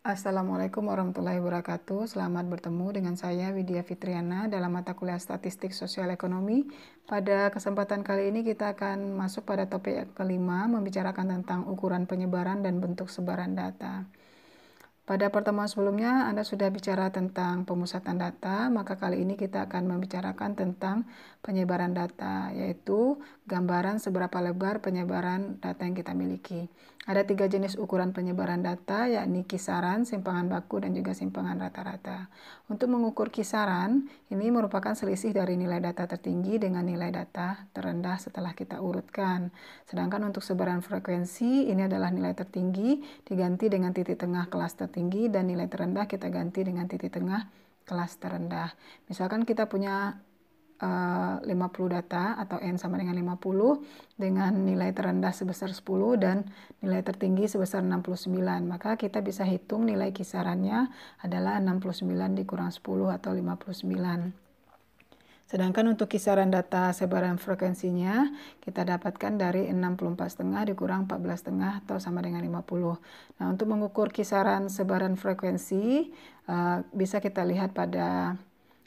Assalamualaikum warahmatullahi wabarakatuh. Selamat bertemu dengan saya Widya Fitriana dalam mata kuliah Statistik Sosial Ekonomi. Pada kesempatan kali ini kita akan masuk pada topik kelima, membicarakan tentang ukuran penyebaran dan bentuk sebaran data. Pada pertemuan sebelumnya Anda sudah bicara tentang pemusatan data, maka kali ini kita akan membicarakan tentang penyebaran data, yaitu gambaran seberapa lebar penyebaran data yang kita miliki. Ada 3 jenis ukuran penyebaran data, yakni kisaran, simpangan baku, dan juga simpangan rata-rata. Untuk mengukur kisaran, ini merupakan selisih dari nilai data tertinggi dengan nilai data terendah setelah kita urutkan. Sedangkan untuk sebaran frekuensi, ini adalah nilai tertinggi diganti dengan titik tengah kelas tertinggi dan nilai terendah kita ganti dengan titik tengah kelas terendah. Misalkan kita punya 50 data atau N sama dengan 50 dengan nilai terendah sebesar 10 dan nilai tertinggi sebesar 69. Maka kita bisa hitung nilai kisarannya adalah 69 dikurang 10 atau 59. Sedangkan untuk kisaran data sebaran frekuensinya kita dapatkan dari 64,5 dikurang 14,5 atau sama dengan 50. Nah, untuk mengukur kisaran sebaran frekuensi bisa kita lihat pada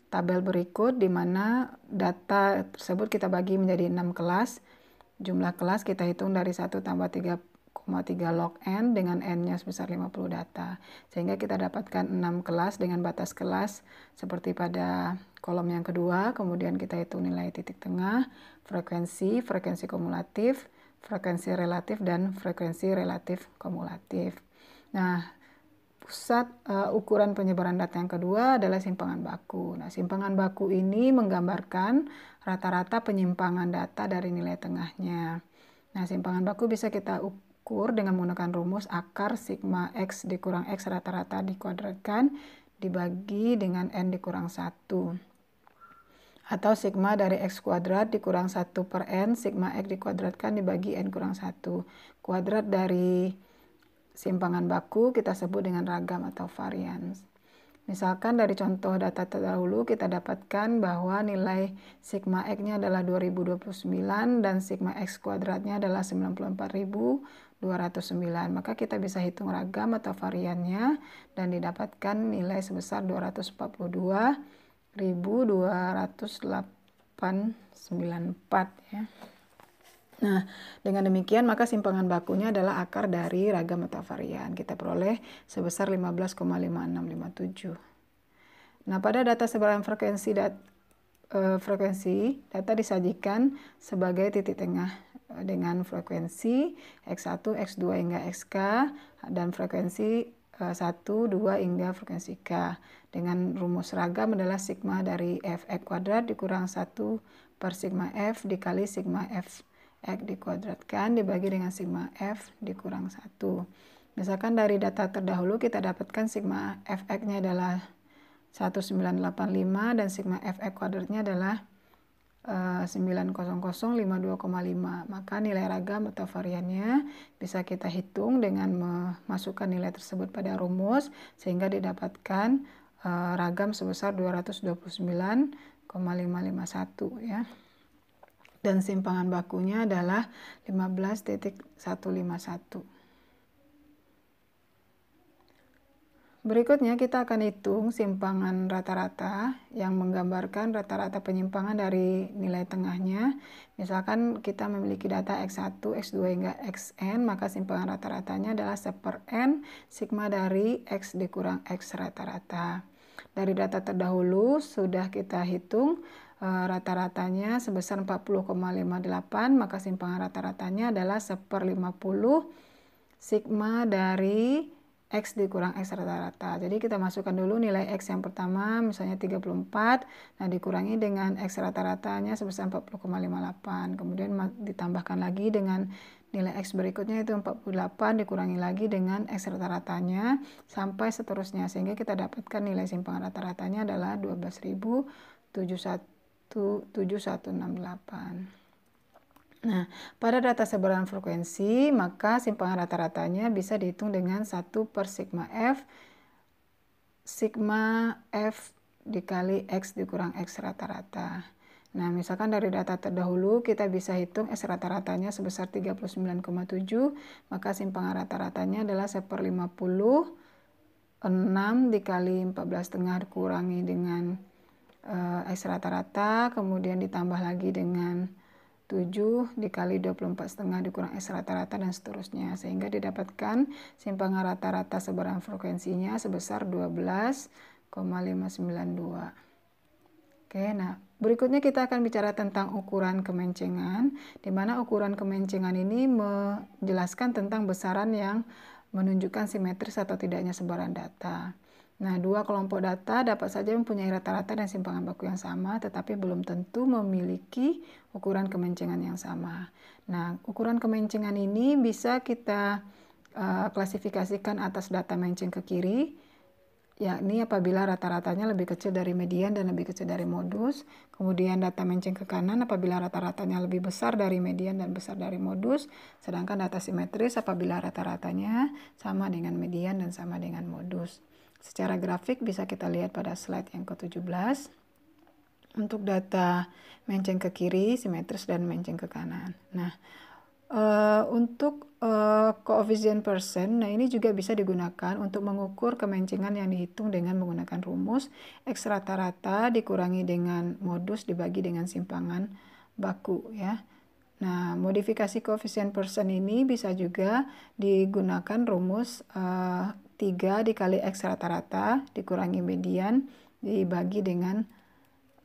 tabel berikut di mana data tersebut kita bagi menjadi 6 kelas. Jumlah kelas kita hitung dari 1 tambah 3,3 log N dengan N-nya sebesar 50 data. Sehingga kita dapatkan 6 kelas dengan batas kelas seperti pada kolom yang kedua. Kemudian kita hitung nilai titik tengah, frekuensi kumulatif, frekuensi relatif, dan frekuensi relatif kumulatif. Nah, pusat ukuran penyebaran data yang kedua adalah simpangan baku. Nah, simpangan baku ini menggambarkan rata-rata penyimpangan data dari nilai tengahnya. Nah, simpangan baku bisa kita ukur dengan menggunakan rumus akar sigma X dikurang X rata-rata dikuadratkan dibagi dengan N dikurang 1. Atau sigma dari X kuadrat dikurang 1 per N, sigma X dikuadratkan dibagi N kurang 1. Kuadrat dari simpangan baku kita sebut dengan ragam atau varians. Misalkan dari contoh data terdahulu kita dapatkan bahwa nilai sigma X-nya adalah 2029 dan sigma X kuadratnya adalah 94.209. Maka kita bisa hitung ragam atau variannya dan didapatkan nilai sebesar 242.208,94 ya. Nah, dengan demikian maka simpangan bakunya adalah akar dari ragam atau varian. Kita peroleh sebesar 15,5657. Nah, pada data sebaran frekuensi data disajikan sebagai titik tengah dengan frekuensi X1, X2 hingga XK dan frekuensi 1, 2 hingga frekuensi K. Dengan rumus ragam adalah sigma dari Fx kuadrat dikurang 1 per sigma F dikali sigma F X dikuadratkan dibagi dengan sigma F dikurang 1. Misalkan dari data terdahulu kita dapatkan sigma Fx-nya adalah 1985 dan sigma Fx kuadratnya adalah 90052,5. Maka nilai ragam atau variannya bisa kita hitung dengan memasukkan nilai tersebut pada rumus sehingga didapatkan ragam sebesar 229,551 ya. Dan simpangan bakunya adalah 15.151. Berikutnya kita akan hitung simpangan rata-rata yang menggambarkan rata-rata penyimpangan dari nilai tengahnya. Misalkan kita memiliki data X1, X2 hingga Xn, maka simpangan rata-ratanya adalah 1 per N sigma dari X dikurang X rata-rata. Dari data terdahulu sudah kita hitung rata-ratanya sebesar 40,58, maka simpangan rata-ratanya adalah 1 per 50 sigma dari X dikurang X rata-rata. Jadi kita masukkan dulu nilai X yang pertama misalnya 34, nah dikurangi dengan X rata-ratanya sebesar 40,58, kemudian ditambahkan lagi dengan nilai X berikutnya itu 48 dikurangi lagi dengan X rata-ratanya sampai seterusnya sehingga kita dapatkan nilai simpangan rata-ratanya adalah 12.768. Nah, pada data sebaran frekuensi, maka simpangan rata-ratanya bisa dihitung dengan 1 per sigma F dikali X dikurang X rata-rata. Nah, misalkan dari data terdahulu kita bisa hitung X rata-ratanya sebesar 39,7, maka simpangan rata-ratanya adalah 1 per 50 6 dikali 14,5 dikurangi dengan X rata-rata, kemudian ditambah lagi dengan 7 dikali 24,5 dikurang X rata-rata, dan seterusnya, sehingga didapatkan simpangan rata-rata sebaran frekuensinya sebesar 12,592. Oke, nah berikutnya kita akan bicara tentang ukuran kemencengan, di mana ukuran kemencengan ini menjelaskan tentang besaran yang menunjukkan simetris atau tidaknya sebaran data. Nah, dua kelompok data dapat saja mempunyai rata-rata dan simpangan baku yang sama, tetapi belum tentu memiliki ukuran kemencengan yang sama. Nah, ukuran kemencengan ini bisa kita klasifikasikan atas data menceng ke kiri, yakni apabila rata-ratanya lebih kecil dari median dan lebih kecil dari modus. Kemudian data menceng ke kanan apabila rata-ratanya lebih besar dari median dan besar dari modus. Sedangkan data simetris apabila rata-ratanya sama dengan median dan sama dengan modus. Secara grafik bisa kita lihat pada slide yang ke-17. Untuk data menceng ke kiri, simetris, dan menceng ke kanan. Nah, untuk koefisien persen, nah ini juga bisa digunakan untuk mengukur kemencengan yang dihitung dengan menggunakan rumus X rata-rata dikurangi dengan modus dibagi dengan simpangan baku, ya. Nah, modifikasi koefisien persen ini bisa juga digunakan rumus 3 dikali X rata-rata dikurangi median dibagi dengan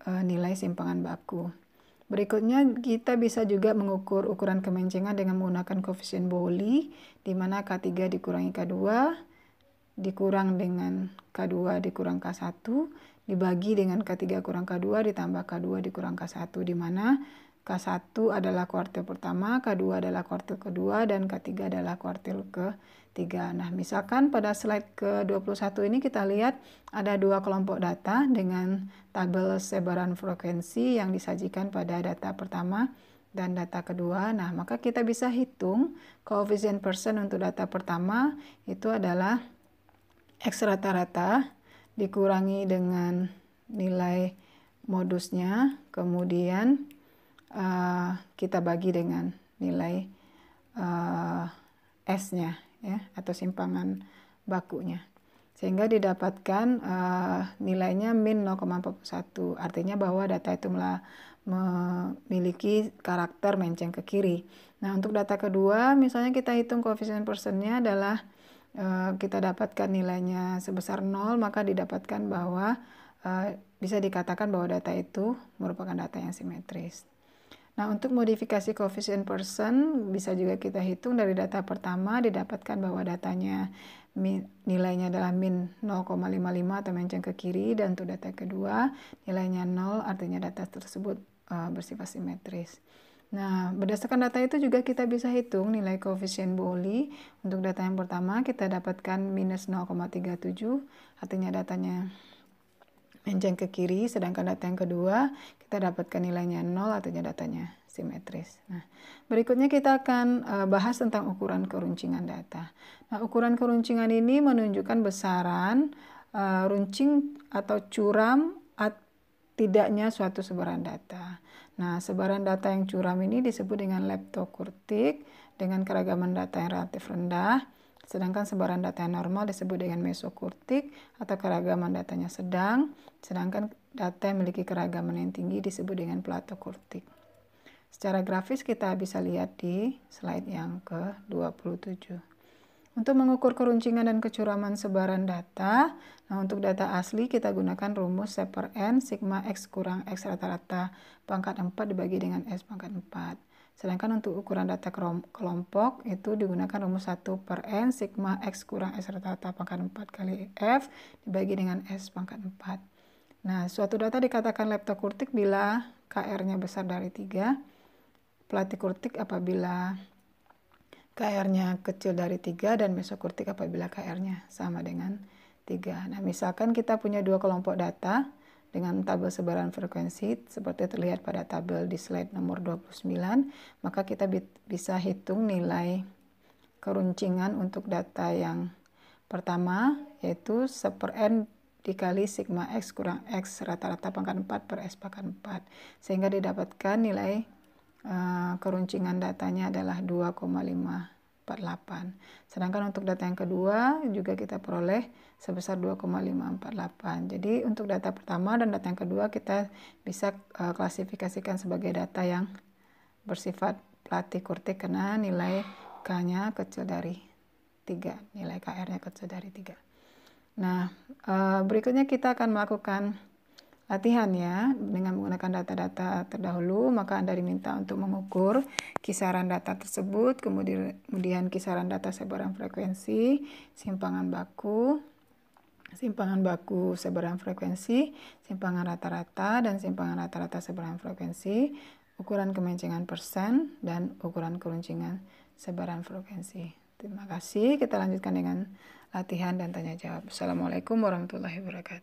nilai simpangan baku. Berikutnya kita bisa juga mengukur ukuran kemencengan dengan menggunakan koefisien Bowley, di mana K3 dikurangi K2 dikurang dengan K2 dikurang K1 dibagi dengan K3 kurang K2 ditambah K2 dikurang K1, di mana K1 adalah kuartil pertama, K2 adalah kuartil kedua, dan K3 adalah kuartil ketiga. Nah, misalkan pada slide ke-21 ini kita lihat ada dua kelompok data dengan tabel sebaran frekuensi yang disajikan pada data pertama dan data kedua. Nah, maka kita bisa hitung koefisien persen untuk data pertama itu adalah X rata-rata dikurangi dengan nilai modusnya, kemudian kita bagi dengan nilai S-nya, ya, atau simpangan bakunya, sehingga didapatkan nilainya min 0,41, artinya bahwa data itu memiliki karakter menceng ke kiri. Nah, untuk data kedua, misalnya kita hitung koefisien persennya adalah kita dapatkan nilainya sebesar 0, maka didapatkan bahwa bisa dikatakan bahwa data itu merupakan data yang simetris. Nah, untuk modifikasi koefisien persen bisa juga kita hitung dari data pertama, didapatkan bahwa datanya nilainya adalah min 0,55 atau menceng ke kiri, dan untuk data kedua nilainya 0, artinya data tersebut bersifat simetris. Nah, berdasarkan data itu juga kita bisa hitung nilai koefisien Bowley. Untuk data yang pertama kita dapatkan minus 0,37, artinya datanya menceng ke kiri, sedangkan data yang kedua kita dapatkan nilainya 0, artinya datanya simetris. Nah, berikutnya kita akan bahas tentang ukuran keruncingan data. Nah, ukuran keruncingan ini menunjukkan besaran runcing atau curam tidaknya suatu sebaran data. Nah, sebaran data yang curam ini disebut dengan leptokurtik dengan keragaman data yang relatif rendah. Sedangkan sebaran data yang normal disebut dengan mesokurtik atau keragaman datanya sedang, sedangkan data yang memiliki keragaman yang tinggi disebut dengan platokurtik. Secara grafis kita bisa lihat di slide yang ke-27. Untuk mengukur keruncingan dan kecuraman sebaran data, nah untuk data asli kita gunakan rumus C per N sigma X kurang X rata-rata pangkat 4 dibagi dengan S pangkat 4. Sedangkan untuk ukuran data kelompok itu digunakan rumus 1 per N sigma X kurang X rata-rata pangkat 4 kali F dibagi dengan S pangkat 4. Nah, suatu data dikatakan leptokurtik bila KR-nya besar dari 3, platikurtik apabila KR-nya kecil dari 3, dan mesokurtik apabila KR-nya sama dengan 3. Nah, misalkan kita punya dua kelompok data dengan tabel sebaran frekuensi seperti terlihat pada tabel di slide nomor 29, maka kita bisa hitung nilai keruncingan untuk data yang pertama, yaitu 1 per N dikali sigma X kurang X rata-rata pangkat 4 per S pangkat 4, sehingga didapatkan nilai keruncingan datanya adalah 2,5 Sedangkan untuk data yang kedua juga kita peroleh sebesar 2,548. Jadi untuk data pertama dan data yang kedua kita bisa klasifikasikan sebagai data yang bersifat Platy-Kurtic karena nilai K-nya kecil dari 3, nilai KR-nya kecil dari 3. Nah, berikutnya kita akan melakukan latihan ya dengan menggunakan data-data terdahulu. Maka Anda diminta untuk mengukur kisaran data tersebut, kemudian kisaran data sebaran frekuensi, simpangan baku sebaran frekuensi, simpangan rata-rata dan simpangan rata-rata sebaran frekuensi, ukuran kemencengan persen dan ukuran keruncingan sebaran frekuensi. Terima kasih. Kita lanjutkan dengan latihan dan tanya jawab. Assalamualaikum warahmatullahi wabarakatuh.